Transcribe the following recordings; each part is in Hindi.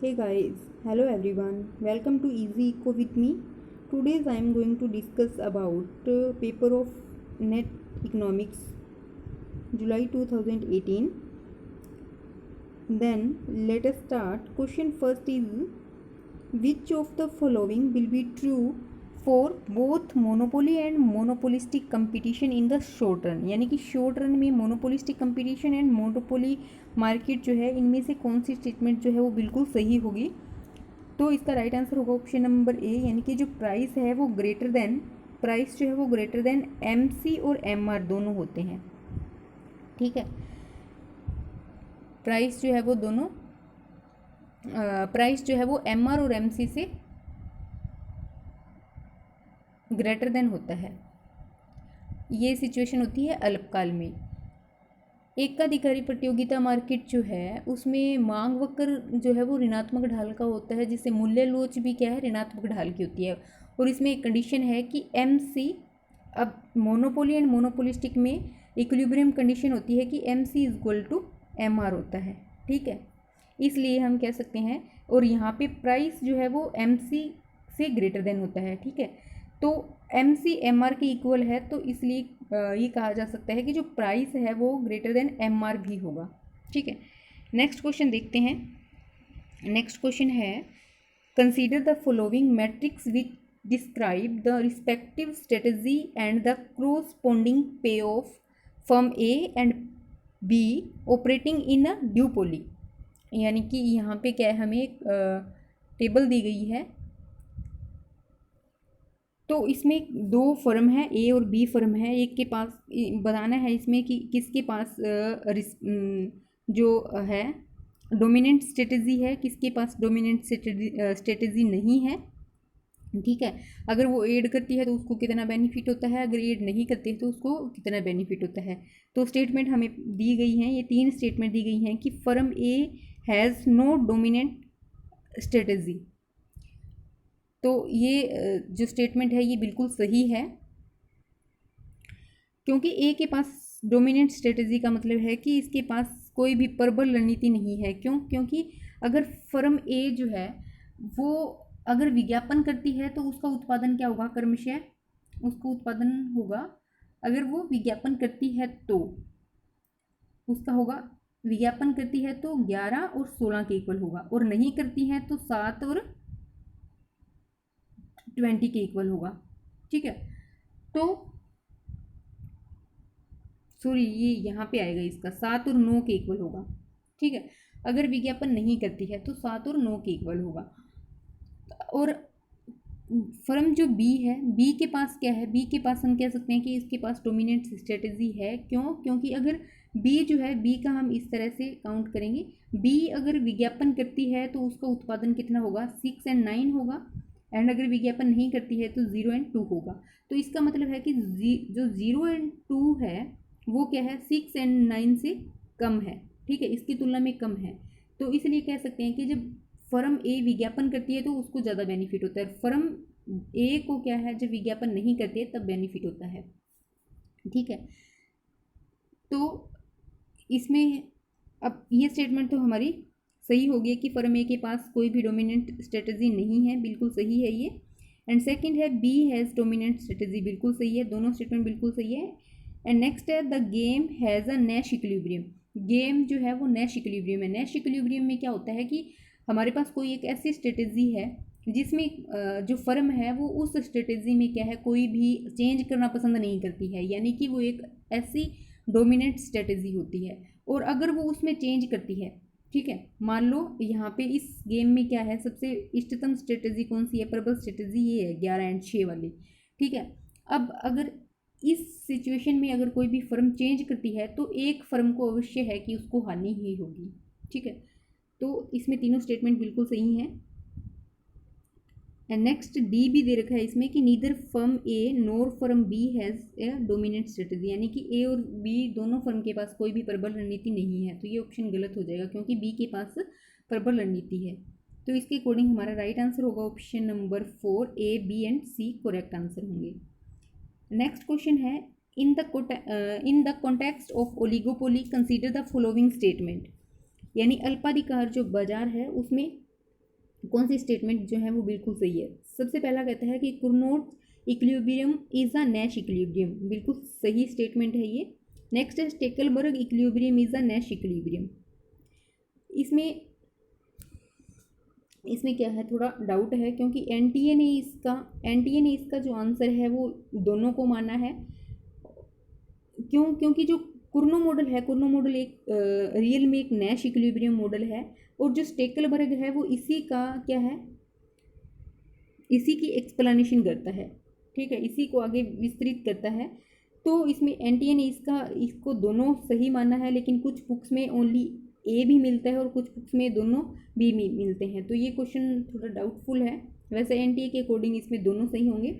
Hey guys, hello everyone. Welcome to Easy Eco with me. Today I am going to discuss about paper of Net Economics July 2018. Then let us start. Question first is which of the following will be true for both monopoly and monopolistic competition in the short run। यानी कि शॉर्ट रन में monopolistic competition and monopoly market जो है, इनमें से कौन सी स्टेटमेंट जो है वो बिल्कुल सही होगी। तो इसका राइट आंसर होगा ऑप्शन नंबर ए, यानी कि जो प्राइस है वो ग्रेटर देन प्राइस जो है वो ग्रेटर देन एमसी और एमआर दोनों होते हैं। ठीक है, प्राइस जो है वो दोनों प्राइस जो है वो एमआर और एमसी से ग्रेटर देन होता है। ये सिचुएशन होती है अल्पकाल में। एकाधिकारी प्रतियोगिता मार्केट जो है उसमें मांग वक्र जो है वो ऋणात्मक ढाल का होता है, जिससे मूल्य लोच भी क्या है, ऋणात्मक ढाल की होती है। और इसमें एक कंडीशन है कि एमसी, अब मोनोपोली एंड मोनोपोलिस्टिक में इक्विलिब्रियम कंडीशन होती है कि MC is equal to MR होता है। ठीक है, इसलिए हम कह सकते हैं, और यहाँ पे प्राइस जो है वो एमसी से ग्रेटर देन होता है। ठीक है, तो एमसी एमआर के इक्वल है, तो इसलिए ये कहा जा सकता है कि जो प्राइस है वो ग्रेटर देन एमआर भी होगा। ठीक है, नेक्स्ट क्वेश्चन देखते हैं। नेक्स्ट क्वेश्चन है consider the following matrix which describe the respective strategy and the corresponding payoff firm A and B operating in a duopoly. यानी कि यहाँ पे क्या है, हमें एक टेबल दी गई है, तो इसमें दो फर्म है, ए और बी फर्म है। एक के पास बताना है इसमें कि किसके पास जो है डोमिनेंट स्ट्रेटजी है, किसके पास डोमिनेंट स्ट्रेटजी नहीं है। ठीक है, अगर वो ऐड करती है तो उसको कितना बेनिफिट होता है, अगर ऐड नहीं करती है तो उसको कितना बेनिफिट होता है। तो स्टेटमेंट हमें दी गई हैं, ये तीन स्टेटमेंट दी गई हैं कि firm A has no dominant strategy. तो ये जो स्टेटमेंट है ये बिल्कुल सही है, क्योंकि ए के पास डोमिनेंट स्ट्रेटजी का मतलब है कि इसके पास कोई भी प्रबल रणनीति नहीं है। क्यों? क्योंकि अगर फर्म ए जो है वो अगर विज्ञापन करती है तो उसका उत्पादन क्या होगा, क्रमशः उसको उत्पादन होगा, अगर वो विज्ञापन करती है तो उसका होगा, विज्ञापन करती है तो 11 और 16 के इक्वल होगा, और नहीं करती है तो 7 और 20 के इक्वल होगा। ठीक है, तो सॉरी ये यहाँ पे आएगा, इसका 7 और 9 के इक्वल होगा। ठीक है, अगर विज्ञापन नहीं करती है तो 7 और 9 के इक्वल होगा। और फर्म जो बी है, बी के पास क्या है, बी के पास हम कह सकते हैं कि इसके पास डोमिनेंट स्ट्रेटजी है। क्यों? क्योंकि अगर बी जो है, बी का हम इस तरह से काउंट करेंगे, बी अगर विज्ञापन करती है तो उसका उत्पादन कितना होगा, 6 और 9 होगा, एंड अगर विज्ञापन नहीं करती है तो 0 और 2 होगा। तो इसका मतलब है कि जो 0 और 2 है वो क्या है, 6 और 9 से कम है। ठीक है, इसकी तुलना में कम है। तो इसलिए कह सकते हैं कि जब फर्म ए विज्ञापन करती है तो उसको ज़्यादा बेनिफिट होता है, फर्म ए को क्या है, जब विज्ञापन नहीं करती है तब बेनिफिट होता है। ठीक है, तो इसमें अब ये स्टेटमेंट तो हमारी सही हो गई कि फर्म ए के पास कोई भी डोमिनेंट स्ट्रेटजी नहीं है, बिल्कुल सही है ये। एंड सेकंड है बी हैज़ डोमिनेंट स्ट्रेटजी, बिल्कुल सही है, दोनों स्टेटमेंट बिल्कुल सही है। एंड नेक्स्ट है the game has a Nash equilibrium. Game जो है वो नैश इक्विलिब्रियम है। नैश इक्विलिब्रियम में क्या होता है कि हमारे पास कोई एक ऐसी स्ट्रेटजी है जिसमें जो फर्म है वो उस स्ट्रेटजी में क्या है, कोई भी चेंज करना पसंद नहीं करती है, यानी कि वो एक ऐसी डोमिनेंट स्ट्रेटजी होती है। और अगर वो उसमें चेंज करती है, ठीक है, मान लो यहाँ पे इस गेम में क्या है, सबसे इष्टतम स्ट्रेटजी कौन सी है, प्रबल स्ट्रेटजी ये है 11 और 6 वाली। ठीक है, अब अगर इस सिचुएशन में अगर कोई भी फर्म चेंज करती है तो एक फर्म को अवश्य है कि उसको हानि ही होगी। ठीक है, तो इसमें तीनों स्टेटमेंट बिल्कुल सही हैं। एंड नेक्स्ट डी भी दे रखा है इसमें कि neither firm A nor firm B has a dominant strategy, यानी कि ए और बी दोनों फर्म के पास कोई भी प्रबल रणनीति नहीं है। तो ये ऑप्शन गलत हो जाएगा क्योंकि बी के पास प्रबल रणनीति है। तो इसके अकॉर्डिंग हमारा राइट आंसर होगा option number 4, A B and C correct answer होंगे। नेक्स्ट क्वेश्चन है in the context of oligopoly consider the following statement. यानी अल्पाधिकार जो बाजार है उसमें कौन सी स्टेटमेंट जो है वो बिल्कुल सही है। सबसे पहला कहता है कि Cournot equilibrium is a Nash equilibrium, बिल्कुल सही स्टेटमेंट है ये। नेक्स्ट है Stackelberg equilibrium is a Nash equilibrium. इसमें इसमें क्या है, थोड़ा डाउट है, क्योंकि एनटीए ने इसका जो आंसर है वो दोनों को माना है। क्यों? क्योंकि जो कुर्नो मॉडल एक रियल में एक नैश इक्विलिब्रियम मॉडल है, और जो स्टेकलबर्ग है वो इसी का क्या है, इसी की एक्सप्लेनेशन करता है, ठीक है, इसी को आगे विस्तृत करता है। तो इसमें एनटीए ने इसको दोनों सही माना है, लेकिन कुछ बुक्स में ओनली ए भी मिलता है और कुछ बुक्स में दोनों बी मिलते हैं, तो ये क्वेश्चन थोड़ा डाउटफुल है। वैसे एनटीए के अकॉर्डिंग इसमें दोनों सही होंगे।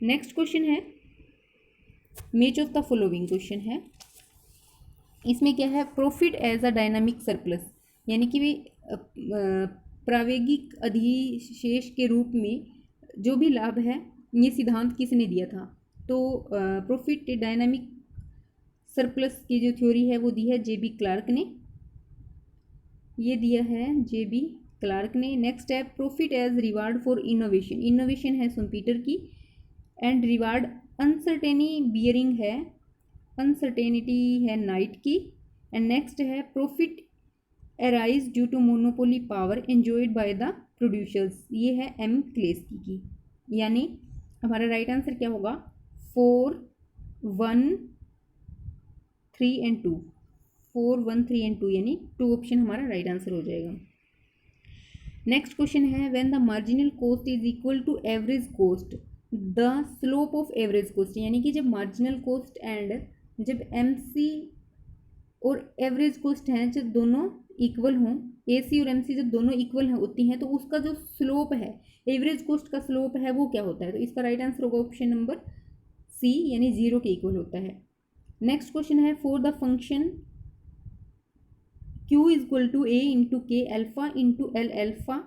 नेक्स्ट क्वेश्चन है match of the following question है। इसमें क्या है, profit as a dynamic surplus, यानी कि भी प्रावेगिक अधिशेष के रूप में जो भी लाभ है, ये सिद्धांत किसने दिया था? तो प्रॉफिट डायनामिक सरप्लस की जो थ्योरी है वो दी है जेबी क्लार्क ने, ये दिया है जेबी क्लार्क ने। नेक्स्ट है profit as reward for innovation, innovation है सुम्पीटर की, एंड रिवार्ड अनसर्टेनिटी है नाइट की। एंड नेक्स्ट है profit arise due to monopoly power enjoyed by the producers, ये है एम क्लेस्की की। यानी हमारा राइट आंसर क्या होगा, 4, 1, 3 एंड 2, 4, 1, 3 एंड 2, यानी 2 ऑप्शन हमारा राइट आंसर हो जाएगा। नेक्स्ट क्वेश्चन है when the marginal cost is equal to average cost the slope of average cost, यानी कि जब मार्जिनल कॉस्ट एंड जब एमसी और एवरेज कॉस्ट हैं जब दोनों इक्वल हों, एसी और एमसी जब दोनों इक्वल होती हैं, तो उसका जो स्लोप है, एवरेज कॉस्ट का स्लोप है, वो क्या होता है? तो इसका राइट आंसर होगा ऑप्शन नंबर सी, यानी 0 के इक्वल होता है। नेक्स्ट क्वेश्चन है for the function Q is equal to A into K alpha into L alpha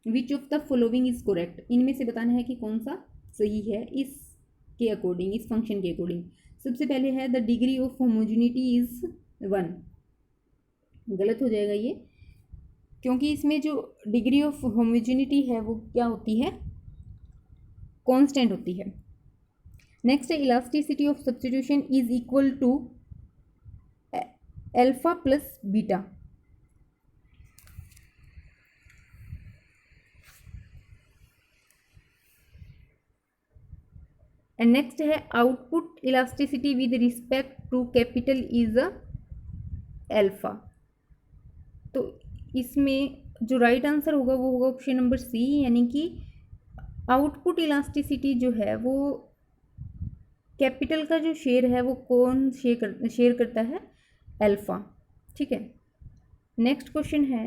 which of the following is correct, इनमें से बताना है कि कौन सा सही है इसके अकॉर्डिंग, इस फंक्शन के अकॉर्डिंग। सबसे पहले है the degree of homogeneity is 1, गलत हो जाएगा ये, क्योंकि इसमें जो डिग्री ऑफ होमोजिनिटी है वो क्या होती है, कांस्टेंट होती है। नेक्स्ट है elasticity of substitution is equal to alpha plus beta. And next है output elasticity with respect to capital is alpha. तो इसमें जो राइट आंसर होगा वो होगा ऑप्शन नंबर सी, यानी कि आउटपुट इलास्टिसिटी जो है वो कैपिटल का जो शेयर है वो कौन शेयर करता है, अल्फा, ठीक है। नेक्स्ट क्वेश्चन है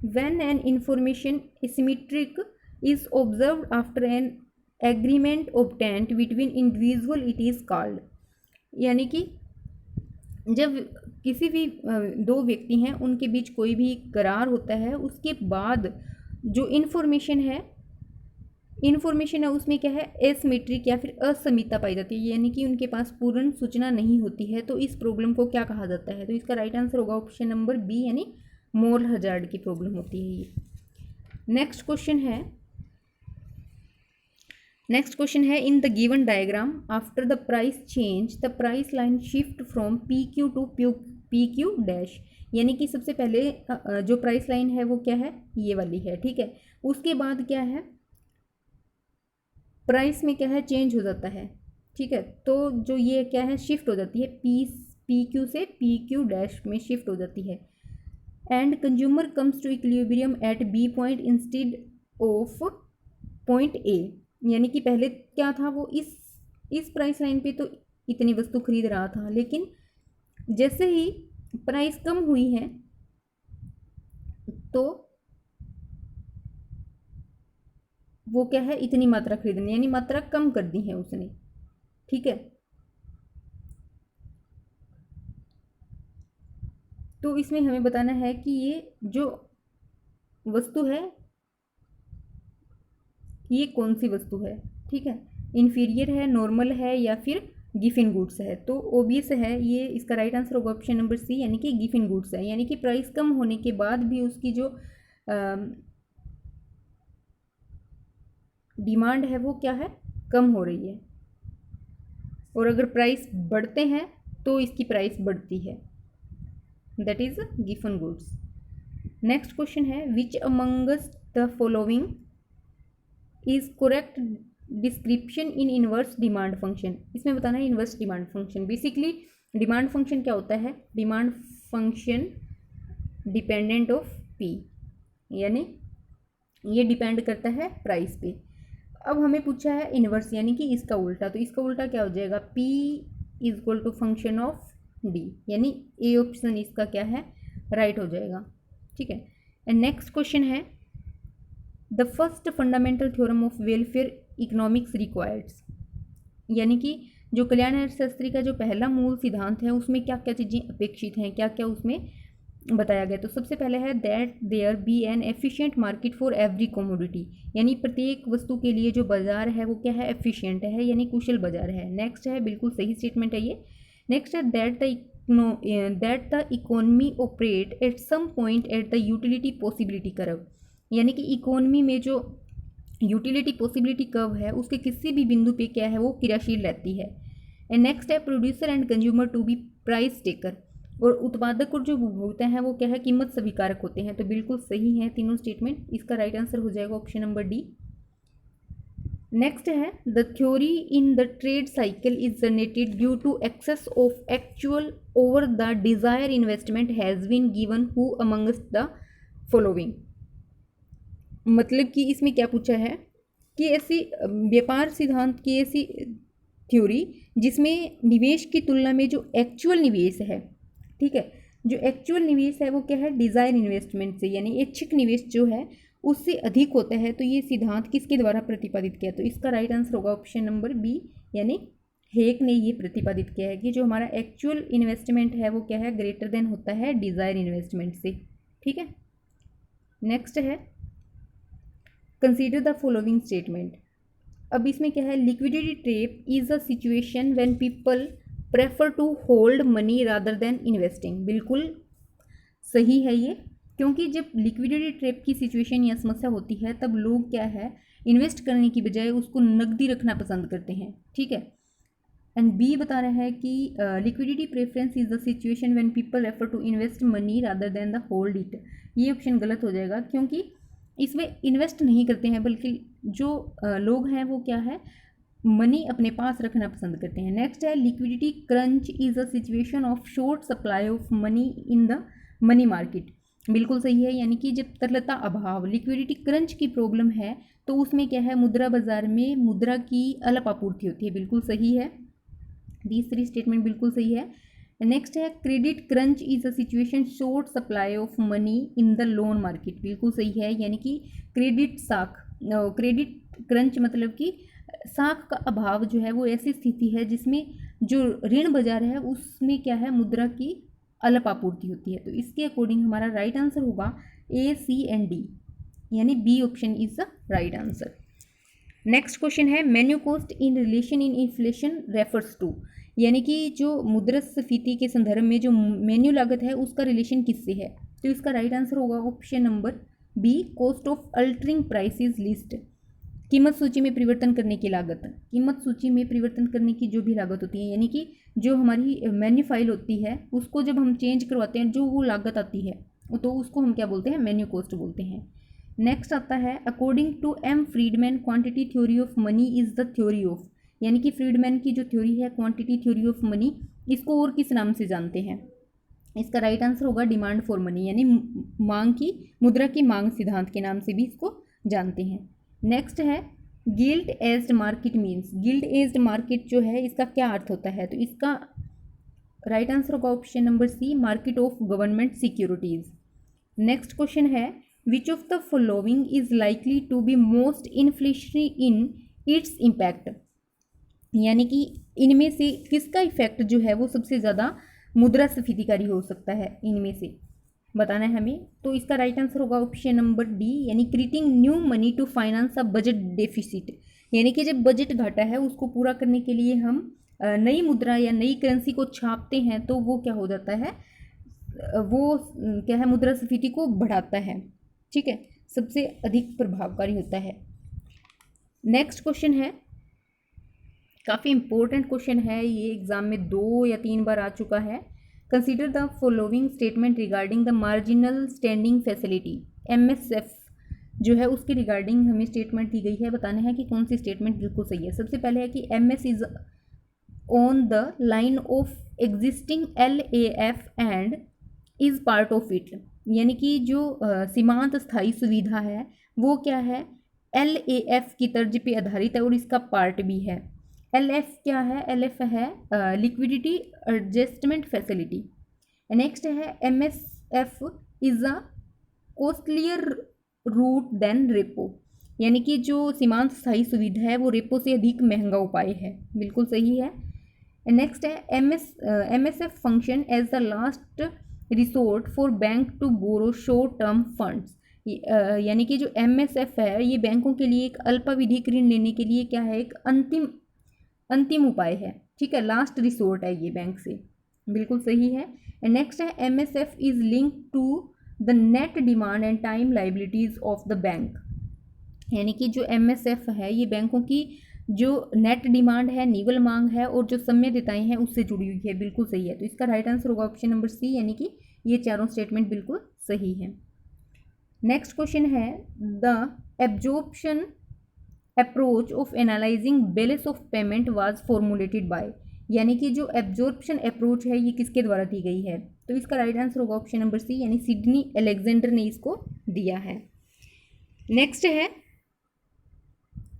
when an information asymmetric is observed after an agreement obtained between individual it is called, यानी कि जब किसी भी दो व्यक्ति हैं उनके बीच कोई भी करार होता है, उसके बाद जो इन्फॉर्मेशन है उसमें क्या है, एसिमेट्रिक या फिर असमिता पाई जाती है, यानी कि उनके पास पूर्ण सूचना नहीं होती है, तो इस प्रॉब्लम को क्या कहा जाता है? तो इसका राइट आंसर होगा ऑप्शन नंबर बी, यानी मोल हजार्ड की प्रॉब्लम होती है ये। नेक्स्ट क्वेश्चन है in the given diagram after the price change the price line shift from P Q to P Q dash, यानी कि सबसे पहले जो प्राइस लाइन है वो क्या है, ये वाली है, ठीक है। उसके बाद क्या है, प्राइस में क्या है, चेंज हो जाता है, ठीक है। तो जो ये क्या है, शिफ्ट हो जाती है, पी क्यू से पी क्यू डैश में शिफ्ट हो जाती है। And consumer comes to equilibrium at B point instead of point A, यानी कि पहले क्या था, वो इस प्राइस लाइन पे तो इतनी वस्तु खरीद रहा था, लेकिन जैसे ही प्राइस कम हुई है तो वो क्या है, इतनी मात्रा खरीदनी, यानी मात्रा कम कर दी है उसने, ठीक है। तो इसमें हमें बताना है कि ये जो वस्तु है ये कौन सी वस्तु है, ठीक है, इन्फीरियर है, नॉर्मल है, या फिर गिफिन गुड्स है। तो ओबियस है ये, इसका राइट आंसर होगा ऑप्शन नंबर सी, यानी कि गिफिन गुड्स है, यानी कि प्राइस कम होने के बाद भी उसकी जो डिमांड है वो क्या है, कम हो रही है, और अगर प्राइस बढ़ते हैं तो इसकी प्राइस बढ़ती है, दैट इज गिवन गुड्स। नेक्स्ट क्वेश्चन है which amongst the following is correct description in inverse demand function. इसमें बताना है inverse demand function. Basically demand function क्या होता है, demand function dependent of P, यानी ये डिपेंड करता है प्राइस पे। अब हमें पूछा है इनवर्स यानी कि इसका उल्टा, तो इसका उल्टा क्या हो जाएगा, P is equal to function of D, यानी ए ऑप्शन इसका क्या है, राइट हो जाएगा। ठीक है। एंड नेक्स्ट क्वेश्चन है the first fundamental theorem of welfare economics requires, यानी कि जो कल्याण अर्थशास्त्री का जो पहला मूल सिद्धांत है उसमें क्या क्या चीज़ें अपेक्षित हैं, क्या क्या उसमें बताया गया। तो सबसे पहले है that there be an efficient market for every commodity, यानी प्रत्येक वस्तु के लिए जो बाजार है वो क्या है, एफिशिएंट है, यानी कुशल बाजार है। नेक्स्ट है, बिल्कुल सही स्टेटमेंट है ये। नेक्स्ट है that the economy operate at some point at the utility possibility curve, यानी कि इकोनॉमी में जो यूटिलिटी पॉसिबिलिटी कर्व है उसके किसी भी बिंदु पे क्या है वो क्रियाशील रहती है। एंड नेक्स्ट है producer and consumer to be price taker, और उत्पादक और जो उपभोक्ता हैं वो क्या है, कीमत स्वीकारक होते हैं। तो बिल्कुल सही है तीनों स्टेटमेंट, इसका राइट आंसर हो जाएगा ऑप्शन नंबर डी। नेक्स्ट है the theory in the trade cycle is generated due to excess of actual over the desire investment has been given who amongst the following, मतलब कि इसमें क्या पूछा है कि ऐसी व्यापार सिद्धांत की ऐसी थ्योरी जिसमें निवेश की तुलना में जो एक्चुअल निवेश है, ठीक है, जो एक्चुअल निवेश है वो क्या है, डिज़ायर इन्वेस्टमेंट से, यानी इच्छित निवेश जो है उससे अधिक होता है। तो ये सिद्धांत किसके द्वारा प्रतिपादित किया, तो इसका राइट आंसर होगा ऑप्शन नंबर बी, यानी हेक ने ये प्रतिपादित किया है कि जो हमारा एक्चुअल इन्वेस्टमेंट है वो क्या है, ग्रेटर देन होता है डिज़ायर इन्वेस्टमेंट से। ठीक है। नेक्स्ट है कंसीडर द फॉलोइंग स्टेटमेंट। अब इसमें क्या है, liquidity trap is a situation when people prefer to hold money rather than investing. बिल्कुल सही है ये, क्योंकि जब लिक्विडिटी ट्रैप की सिचुएशन या समस्या होती है तब लोग क्या है, इन्वेस्ट करने की बजाय उसको नकदी रखना पसंद करते हैं। ठीक है। एंड बी बता रहा है कि liquidity preference is the situation when people refer to invest money rather than the hold it. ये ऑप्शन गलत हो जाएगा, क्योंकि इसमें इन्वेस्ट नहीं करते हैं बल्कि जो लोग हैं वो क्या है, मनी अपने पास रखना पसंद करते हैं। नेक्स्ट है liquidity crunch is a situation of short supply of money in the money market. बिल्कुल सही है, यानी कि जब तरलता अभाव, लिक्विडिटी क्रंच की प्रॉब्लम है तो उसमें क्या है, मुद्रा बाजार में मुद्रा की अल्प आपूर्ति होती है। बिल्कुल सही है, तीसरी स्टेटमेंट बिल्कुल सही है। नेक्स्ट है credit crunch is a situation short supply of money in the loan market. बिल्कुल सही है, यानी कि क्रेडिट क्रंच मतलब कि साख का अभाव जो है वो ऐसी स्थिति है जिसमें जो ऋण बाजार है उसमें क्या है, मुद्रा की अल्प आपूर्ति होती है। तो इसके अकॉर्डिंग हमारा राइट आंसर होगा ए, सी एंड डी, यानी B option is the right answer. Next question है menu cost in relation in inflation refers to, यानी कि जो मुद्रास्फीति के संदर्भ में जो मेन्यू लागत है उसका रिलेशन किससे है। तो इसका राइट आंसर होगा option number B, cost of altering prices list, कीमत सूची में परिवर्तन करने की लागत। कीमत सूची में परिवर्तन करने की जो भी लागत होती है, यानी कि जो हमारी मेन्यू फाइल होती है उसको जब हम चेंज करवाते हैं जो वो लागत आती है तो उसको हम क्या बोलते हैं, मेन्यू कॉस्ट बोलते हैं। नेक्स्ट आता है according to M Friedman quantity theory of money is the theory of, यानी कि फ्रीडमैन की जो थ्योरी है क्वांटिटी थ्योरी ऑफ मनी, इसको और किस नाम से जानते हैं। इसका राइट आंसर होगा डिमांड फॉर मनी, यानी मांग की, मुद्रा की मांग सिद्धांत के नाम से भी इसको जानते हैं। नेक्स्ट है gilt edged market means, gilt edged market जो है इसका क्या अर्थ होता है। तो इसका राइट आंसर होगा option number C, market of government securities. Next question है which of the following is likely to be most inflationary in its impact, यानी कि इनमें से किसका इफेक्ट जो है वो सबसे ज़्यादा मुद्रास्फीतिकारी हो सकता है, इनमें से बताना है हमें। तो इसका राइट आंसर होगा ऑप्शन नंबर डी, यानी creating new money to finance a budget deficit, यानी कि जब बजट घाटा है उसको पूरा करने के लिए हम नई मुद्रा या नई करेंसी को छापते हैं तो वो क्या हो जाता है, वो क्या है, मुद्रास्फीति को बढ़ाता है। ठीक है, सबसे अधिक प्रभावकारी होता है। नेक्स्ट क्वेश्चन है, काफ़ी इंपॉर्टेंट क्वेश्चन है ये, एग्जाम में 2 या 3 बार आ चुका है। Consider the following statement regarding the marginal standing facility, MSF जो है उसके रिगार्डिंग हमें स्टेटमेंट दी गई है, बताना है कि कौन सी स्टेटमेंट बिल्कुल सही है। सबसे पहले है कि MS is on the line of existing LAF and is part of it, यानी कि जो सीमांत स्थायी सुविधा है वो क्या है, LAF की तर्ज पे आधारित है और इसका पार्ट भी है। LF क्या है, LF है लिक्विडिटी एडजस्टमेंट फैसिलिटी। नेक्स्ट है MSF is a costlier route than repo, यानी कि जो सीमांत स्थायी सुविधा है वो रेपो से अधिक महंगा उपाय है, बिल्कुल सही है। नेक्स्ट है MSF function as the last resort for bank to borrow short term funds, यानी कि जो MSF है ये बैंकों के लिए एक अल्पावधि ऋण लेने के लिए क्या है, एक अंतिम उपाय है, ठीक है, लास्ट रिसोर्ट है ये बैंक से, बिल्कुल सही है। नेक्स्ट है MSF is link to the net demand and time liabilities of the bank, यानी कि जो MSF है ये बैंकों की जो नेट डिमांड है, निवल मांग है और जो सम्यताएं हैं उससे जुड़ी हुई है, बिल्कुल सही है। तो इसका राइट आंसर होगा ऑप्शन नंबर सी, यानी कि ये चारों स्टेटमेंट बिल्कुल सही है। नेक्स्ट क्वेश्चन है, the absorption approach of analysing balance of payment was formulated bye, यानी कि जो एब्जॉर्प्शन अप्रोच है ये किसके द्वारा दी गई है, तो इसका राइट आंसर होगा ऑप्शन नंबर सी, यानी सिडनी अलेक्जेंडर ने इसको दिया है। नेक्स्ट है,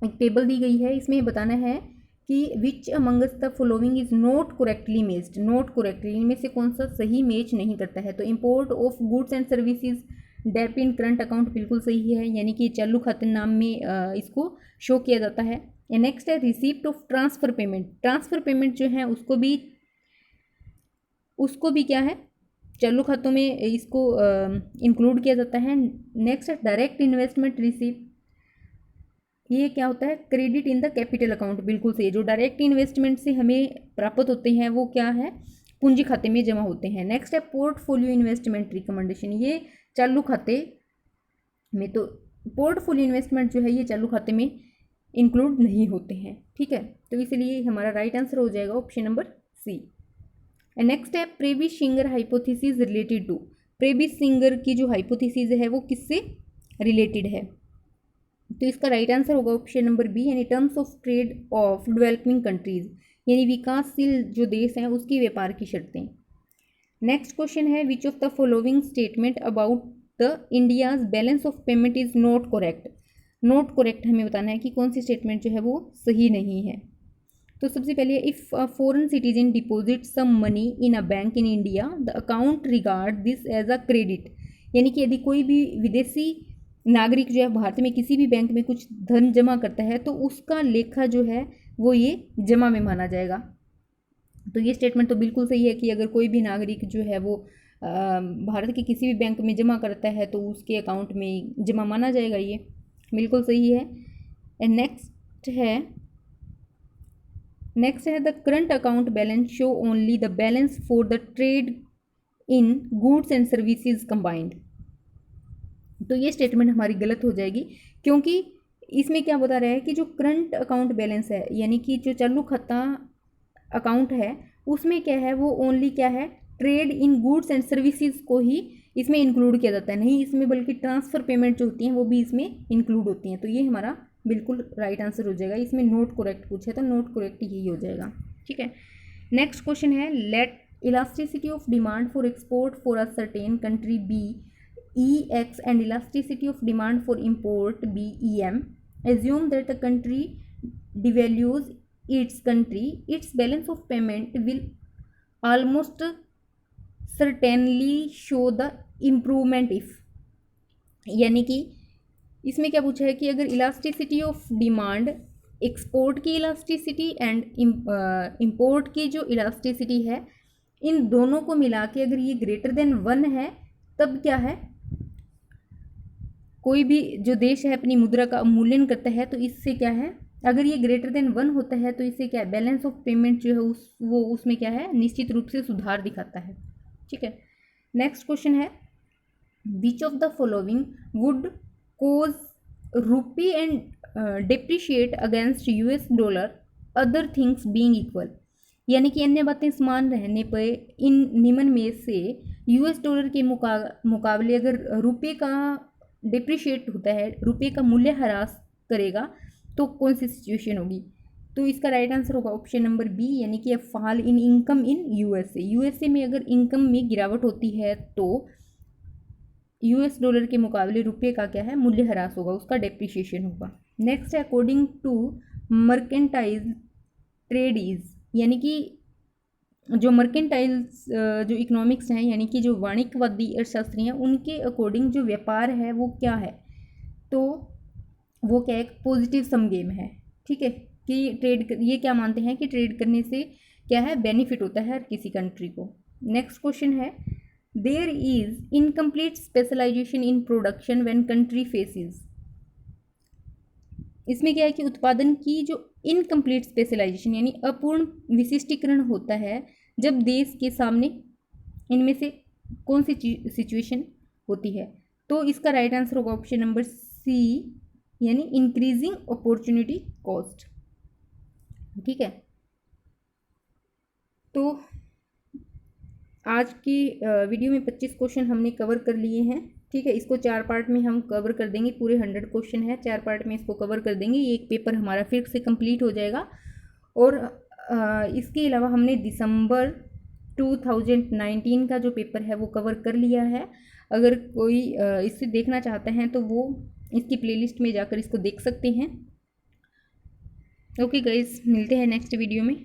एक टेबल दी गई है, इसमें बताना है कि which amongst the following is not correctly matched, not correctly इनमें से कौन सा सही मैच नहीं करता है, तो import of goods and services debit in current account बिल्कुल सही है, यानी कि चालू खाते नाम में इसको शो किया जाता है। नेक्स्ट है receipt of transfer payment, transfer payment जो है उसको भी क्या है, चालू खातों में इसको इंक्लूड किया जाता है। नेक्स्ट है डायरेक्ट इन्वेस्टमेंट रिसीप्ट, ये क्या होता है, credit in the capital account, बिल्कुल सही है, जो डायरेक्ट इन्वेस्टमेंट से हमें प्राप्त होते हैं वो क्या है, पूंजी खाते में जमा होते हैं। नेक्स्ट है पोर्टफोलियो इन्वेस्टमेंट रिकमेंडेशन, ये चालू खाते में, तो पोर्टफोलियो इन्वेस्टमेंट जो है ये चालू खाते में इंक्लूड नहीं होते हैं, ठीक है, तो इसलिए हमारा राइट आंसर हो जाएगा ऑप्शन नंबर सी। नेक्स्ट है Prebisch Singer hypothesis related to, Prebisch Singer की जो हाइपोथेसिस है वो किससे रिलेटेड है, तो इसका राइट आंसर होगा ऑप्शन नंबर बी, यानी terms of trade off developing countries, यानी विकासशील जो देश हैं उसकी व्यापार की शर्तें। नेक्स्ट क्वेश्चन है, which of the following statement about the India's balance of payment is not correct, not correct हमें बताना है कि कौन सी स्टेटमेंट जो है वो सही नहीं है। तो सबसे पहले, if a foreign citizen deposit some money in a bank in India the account regard this as a credit, यानी कि यदि कोई भी विदेशी नागरिक जो है भारत में किसी भी बैंक में कुछ धन जमा करता है तो उसका लेखा जो है वो ये जमा में माना जाएगा। तो ये स्टेटमेंट तो बिल्कुल सही है कि अगर कोई भी नागरिक जो है वो भारत के किसी भी बैंक में जमा करता है तो उसके अकाउंट में जमा माना जाएगा, ये बिल्कुल सही है। एंड नेक्स्ट है the current account balance show only the balance for the trade in goods and services combined, तो ये स्टेटमेंट हमारी गलत हो जाएगी, क्योंकि इसमें क्या बता रहा है कि जो करंट अकाउंट बैलेंस है, यानी कि जो चालू खाता अकाउंट है उसमें क्या है, वो ओनली क्या है, trade in goods and services को ही इसमें इंक्लूड किया जाता है, नहीं इसमें बल्कि ट्रांसफ़र पेमेंट जो होती हैं वो भी इसमें इंक्लूड होती हैं, तो ये हमारा बिल्कुल राइट आंसर हो जाएगा। इसमें नोट करेक्ट पूछा है तो नोट करेक्ट यही हो जाएगा, ठीक है। नेक्स्ट क्वेश्चन है, let elasticity of demand for export for a certain country be EX and elasticity of demand for import BEM. Assume that the country devalues its balance of payment will almost certainly show the improvement if, यानी कि इसमें क्या पूछा है कि अगर इलास्टिसिटी ऑफ डिमांड, एक्सपोर्ट की इलास्टिसिटी एंड इम्पोर्ट की जो इलास्टिसिटी है, इन दोनों को मिला के अगर ये ग्रेटर देन 1 है तब क्या है, कोई भी जो देश है अपनी मुद्रा का अवमूल्यन करता है, तो इससे क्या है, अगर ये ग्रेटर देन 1 होता है तो इससे क्या है, बैलेंस ऑफ पेमेंट जो है वो उसमें क्या है, निश्चित रूप से सुधार दिखाता है, ठीक है। नेक्स्ट क्वेश्चन है, which of the following would cause rupee and depreciate against US dollar other things being equal, यानी कि अन्य बातें समान रहने पर इन निम्न में से यूएस डॉलर के मुकाबले अगर रुपये का डिप्रिशिएट होता है, रुपये का मूल्य ह्रास करेगा, तो कौन सी सिचुएशन होगी? तो इसका राइट आंसर होगा ऑप्शन नंबर बी, यानी कि fall in income in USA. USA में अगर इनकम में गिरावट होती है तो यूएस डॉलर के मुकाबले रुपये का क्या है, मूल्य ह्रास होगा, उसका डेप्रिशिएशन होगा। नेक्स्ट है according to mercantile trade is, यानी कि जो मर्केंटाइल्स जो इकोनॉमिक्स हैं, यानी कि जो वाणिज्यवादी अर्थशास्त्री हैं, उनके अकॉर्डिंग जो व्यापार है वो क्या है? तो वो क्या एक पॉजिटिव सम गेम है, ठीक है, कि ये क्या मानते हैं कि ट्रेड करने से क्या है, बेनिफिट होता है हर किसी कंट्री को। नेक्स्ट क्वेश्चन है there is incomplete specialisation in production when country faces. इसमें क्या है कि उत्पादन की जो इनकम्प्लीट स्पेशलाइजेशन यानी अपूर्ण विशिष्टीकरण होता है जब देश के सामने इनमें से कौन सी सिचुएशन होती है? तो इसका राइट आंसर होगा ऑप्शन नंबर सी, यानी इंक्रीजिंग अपॉर्चुनिटी कॉस्ट, ठीक है। तो आज की वीडियो में 25 क्वेश्चन हमने कवर कर लिए हैं, ठीक है। इसको 4 पार्ट में हम कवर कर देंगे, पूरे 100 क्वेश्चन है, 4 पार्ट में इसको कवर कर देंगे। ये एक पेपर हमारा फिर से कंप्लीट हो जाएगा। और इसके अलावा हमने दिसंबर 2019 का जो पेपर है वो कवर कर लिया है। अगर कोई इसे देखना चाहता है तो वो इसकी प्लेलिस्ट में जाकर इसको देख सकते हैं। ओके गाइस, मिलते हैं नेक्स्ट वीडियो में।